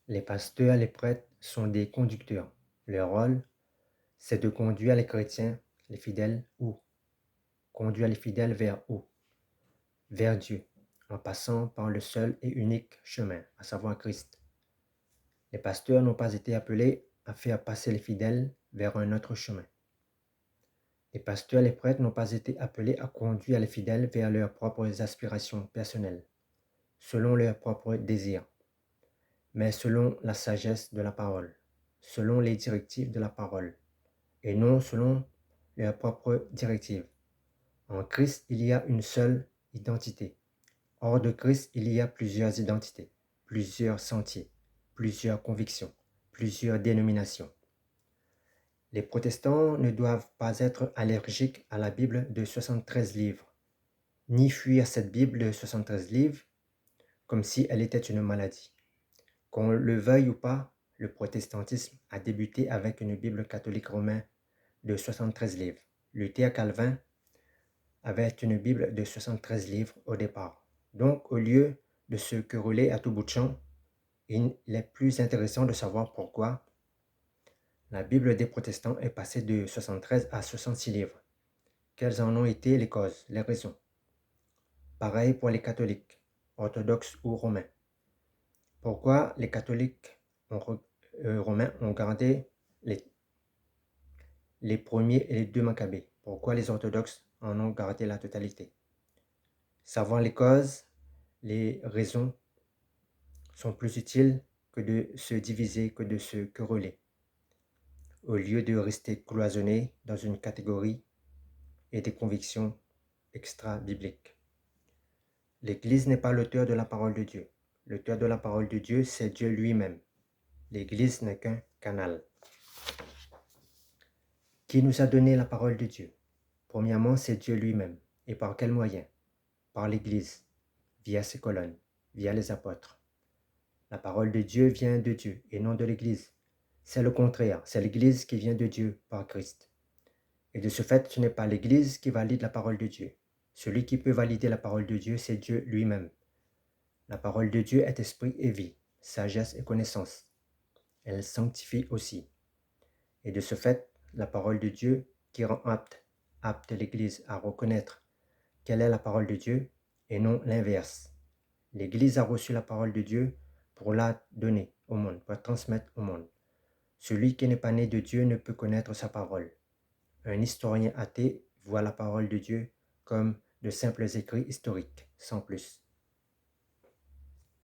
Les pasteurs, les prêtres sont des conducteurs. Leur rôle, c'est de conduire les chrétiens, les fidèles, où? Conduire les fidèles vers où? Vers Dieu, en passant par le seul et unique chemin, à savoir Christ. Les pasteurs n'ont pas été appelés à faire passer les fidèles vers un autre chemin. Les pasteurs, les prêtres n'ont pas été appelés à conduire les fidèles vers leurs propres aspirations personnelles, selon leurs propres désirs, mais selon la sagesse de la parole, selon les directives de la parole, et non selon leurs propres directives. En Christ, il y a une seule identité. Hors de Christ, il y a plusieurs identités, plusieurs sentiers, plusieurs convictions, plusieurs dénominations. Les protestants ne doivent pas être allergiques à la Bible de 73 livres, ni fuir cette Bible de 73 livres comme si elle était une maladie. Qu'on le veuille ou pas, le protestantisme a débuté avec une Bible catholique romaine de 73 livres. Luther Calvin avait une Bible de 73 livres au départ. Donc, au lieu de se quereller à tout bout de champ, il est plus intéressant de savoir pourquoi la Bible des protestants est passée de 73 à 66 livres. Quelles en ont été les causes, les raisons? Pareil pour les catholiques, orthodoxes ou romains. Pourquoi les catholiques romains ont gardé les premiers et les deux Maccabées? Pourquoi les orthodoxes en ont gardé la totalité? Savoir les causes, les raisons sont plus utiles que de se diviser, que de se quereller, au lieu de rester cloisonné dans une catégorie et des convictions extra-bibliques. L'Église n'est pas l'auteur de la parole de Dieu. L'auteur de la parole de Dieu, c'est Dieu lui-même. L'Église n'est qu'un canal. Qui nous a donné la parole de Dieu? Premièrement, c'est Dieu lui-même. Et par quel moyen? Par l'Église, via ses colonnes, via les apôtres. La parole de Dieu vient de Dieu et non de l'Église. C'est le contraire, c'est l'Église qui vient de Dieu par Christ. Et de ce fait, ce n'est pas l'Église qui valide la parole de Dieu. Celui qui peut valider la parole de Dieu, c'est Dieu lui-même. La parole de Dieu est esprit et vie, sagesse et connaissance. Elle sanctifie aussi. Et de ce fait, la parole de Dieu qui rend apte l'Église à reconnaître quelle est la parole de Dieu et non l'inverse. L'Église a reçu la parole de Dieu pour la donner au monde, pour la transmettre au monde. Celui qui n'est pas né de Dieu ne peut connaître sa parole. Un historien athée voit la parole de Dieu comme de simples écrits historiques, sans plus.